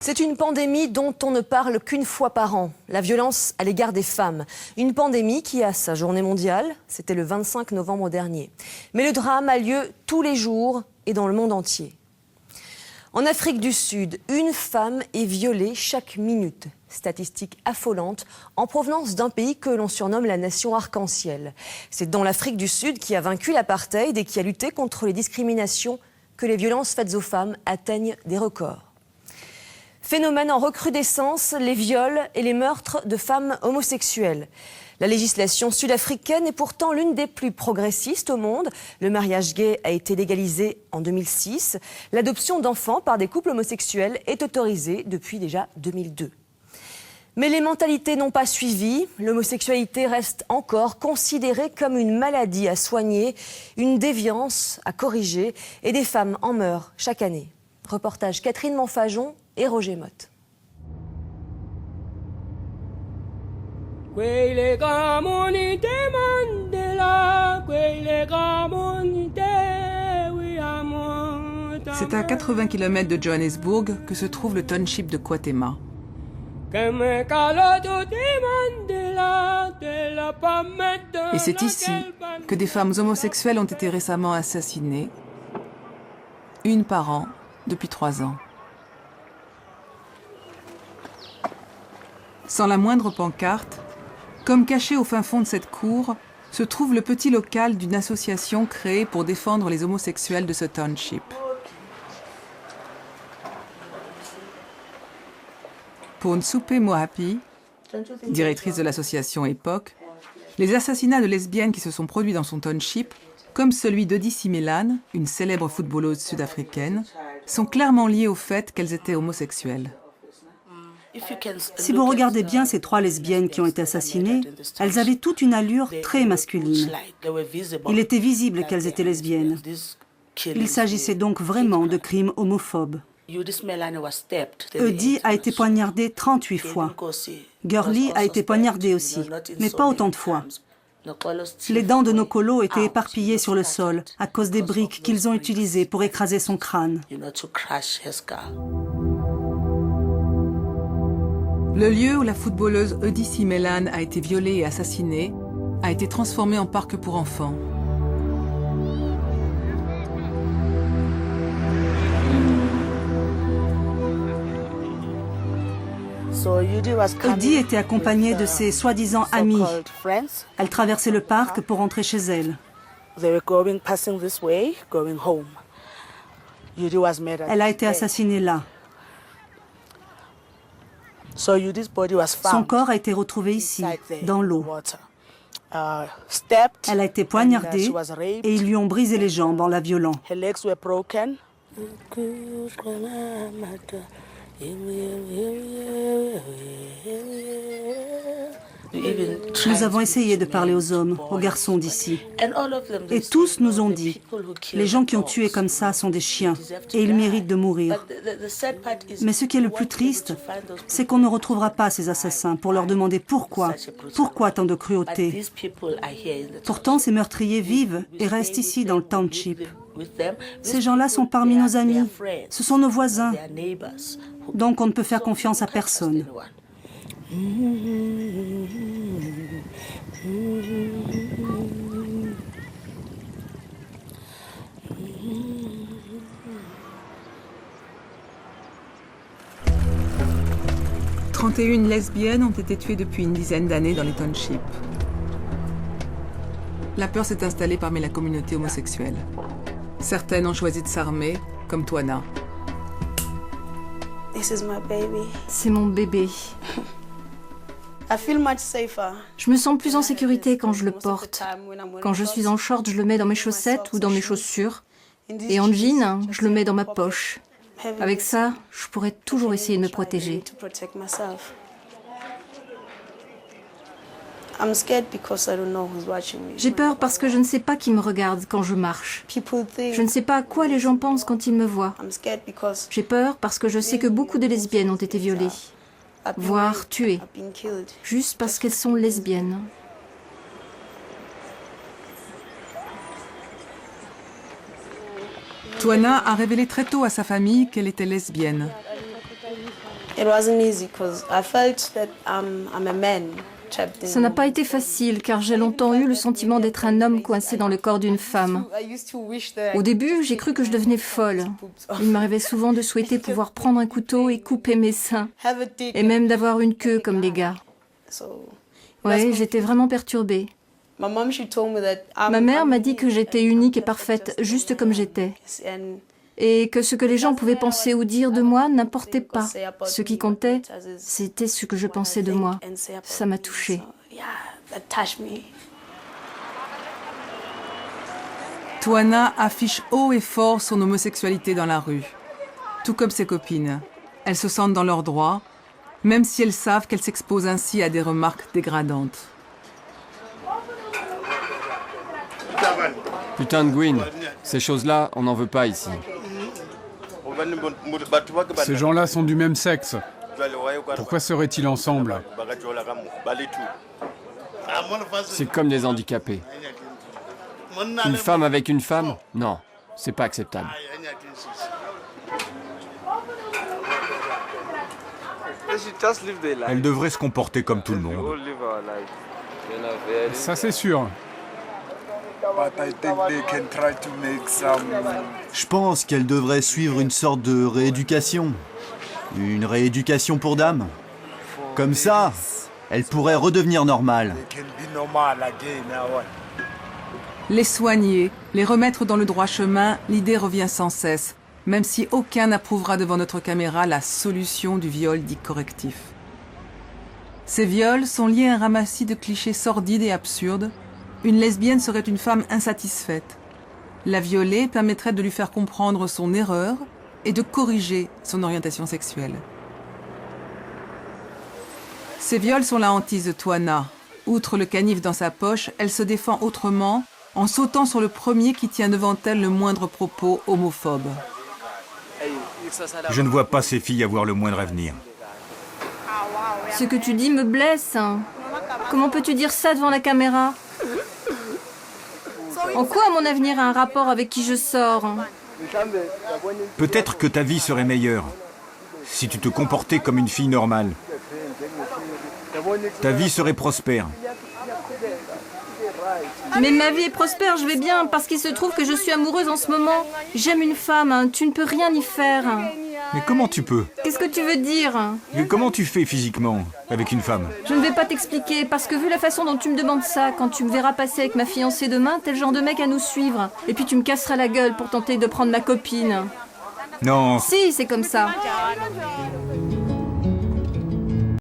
C'est une pandémie dont on ne parle qu'une fois par an, la violence à l'égard des femmes. Une pandémie qui a sa journée mondiale, c'était le 25 novembre dernier. Mais le drame a lieu tous les jours et dans le monde entier. En Afrique du Sud, une femme est violée chaque minute. Statistique affolante en provenance d'un pays que l'on surnomme la nation arc-en-ciel. C'est dans l'Afrique du Sud qui a vaincu l'apartheid et qui a lutté contre les discriminations que les violences faites aux femmes atteignent des records. Phénomène en recrudescence, les viols et les meurtres de femmes homosexuelles. La législation sud-africaine est pourtant l'une des plus progressistes au monde. Le mariage gay a été légalisé en 2006. L'adoption d'enfants par des couples homosexuels est autorisée depuis déjà 2002. Mais les mentalités n'ont pas suivi. L'homosexualité reste encore considérée comme une maladie à soigner, une déviance à corriger, et des femmes en meurent chaque année. Reportage Catherine Monfajon et Roger Motte. C'est à 80 km de Johannesburg que se trouve le township de Kwatema. Et c'est ici que des femmes homosexuelles ont été récemment assassinées, une par an, depuis 3 ans. Sans la moindre pancarte, comme caché au fin fond de cette cour, se trouve le petit local d'une association créée pour défendre les homosexuels de ce township. Pour Nsupe Mohapi, directrice de l'association Époque, les assassinats de lesbiennes qui se sont produits dans son township, comme celui d'Odyssey Melane, une célèbre footballeuse sud-africaine, sont clairement liés au fait qu'elles étaient homosexuelles. Si vous regardez bien ces 3 lesbiennes qui ont été assassinées, elles avaient toute une allure très masculine. Il était visible qu'elles étaient lesbiennes. Il s'agissait donc vraiment de crimes homophobes. Odyssey a été poignardée 38 fois. Gurley a été poignardée aussi, mais pas autant de fois. Les dents de Nokolo étaient éparpillées sur le sol à cause des briques qu'ils ont utilisées pour écraser son crâne. Le lieu où la footballeuse Odyssey Melane a été violée et assassinée a été transformé en parc pour enfants. Odyssey était accompagnée de ses soi-disant amis. Elle traversait le parc pour rentrer chez elle. Elle a été assassinée là. Son corps a été retrouvé ici, dans l'eau. Elle a été poignardée et ils lui ont brisé les jambes en la violant. Nous avons essayé de parler aux hommes, aux garçons d'ici. Et tous nous ont dit, les gens qui ont tué comme ça sont des chiens et ils méritent de mourir. Mais ce qui est le plus triste, c'est qu'on ne retrouvera pas ces assassins pour leur demander pourquoi tant de cruauté. Pourtant, ces meurtriers vivent et restent ici dans le township. Ces gens-là sont parmi nos amis, ce sont nos voisins. Donc on ne peut faire confiance à personne. « 31 lesbiennes ont été tuées depuis une dizaine d'années dans les townships. La peur s'est installée parmi la communauté homosexuelle. Certaines ont choisi de s'armer, comme Twana. C'est mon bébé. Je me sens plus en sécurité quand je le porte. Quand je suis en short, je le mets dans mes chaussettes ou dans mes chaussures. Et en jean, je le mets dans ma poche. Avec ça, je pourrais toujours essayer de me protéger. J'ai peur parce que je ne sais pas qui me regarde quand je marche. Je ne sais pas à quoi les gens pensent quand ils me voient. J'ai peur parce que je sais que beaucoup de lesbiennes ont été violées, voire tuées, juste parce qu'elles sont lesbiennes. Twana a révélé très tôt à sa famille qu'elle était lesbienne. Ça n'a pas été facile car j'ai longtemps eu le sentiment d'être un homme coincé dans le corps d'une femme. Au début, j'ai cru que je devenais folle. Il m'arrivait souvent de souhaiter pouvoir prendre un couteau et couper mes seins. Et même d'avoir une queue comme les gars. Ouais, j'étais vraiment perturbée. Ma mère m'a dit que j'étais unique et parfaite, juste comme j'étais. Et que ce que les gens pouvaient penser ou dire de moi n'importait pas. Ce qui comptait, c'était ce que je pensais de moi. Ça m'a touchée. Twana affiche haut et fort son homosexualité dans la rue, tout comme ses copines. Elles se sentent dans leurs droits, même si elles savent qu'elles s'exposent ainsi à des remarques dégradantes. Putain de Gwyn, ces choses-là, on n'en veut pas ici. Ces gens-là sont du même sexe. Pourquoi seraient-ils ensemble? C'est comme des handicapés. Une femme avec une femme? Non, c'est pas acceptable. Elle devrait se comporter comme tout le monde. Ça, c'est sûr. Je pense qu'elle devrait suivre une sorte de rééducation. Une rééducation pour dames. Comme ça, elle pourrait redevenir normale. Les soigner, les remettre dans le droit chemin, l'idée revient sans cesse, même si aucun n'approuvera devant notre caméra la solution du viol dit correctif. Ces viols sont liés à un ramassis de clichés sordides et absurdes. Une lesbienne serait une femme insatisfaite. La violer permettrait de lui faire comprendre son erreur et de corriger son orientation sexuelle. Ces viols sont la hantise de Twana. Outre le canif dans sa poche, elle se défend autrement en sautant sur le premier qui tient devant elle le moindre propos homophobe. Je ne vois pas ces filles avoir le moindre avenir. Ce que tu dis me blesse. Comment peux-tu dire ça devant la caméra? En quoi mon avenir a un rapport avec qui je sors? Peut-être que ta vie serait meilleure si tu te comportais comme une fille normale. Ta vie serait prospère. Mais ma vie est prospère, je vais bien, parce qu'il se trouve que je suis amoureuse en ce moment. J'aime une femme, tu ne peux rien y faire. Mais comment tu peux? Qu'est-ce que tu veux dire? Et comment tu fais physiquement avec une femme? Je ne vais pas t'expliquer, parce que vu la façon dont tu me demandes ça, quand tu me verras passer avec ma fiancée demain, t'es le genre de mec à nous suivre. Et puis tu me casseras la gueule pour tenter de prendre ma copine. Non. Si, c'est comme ça.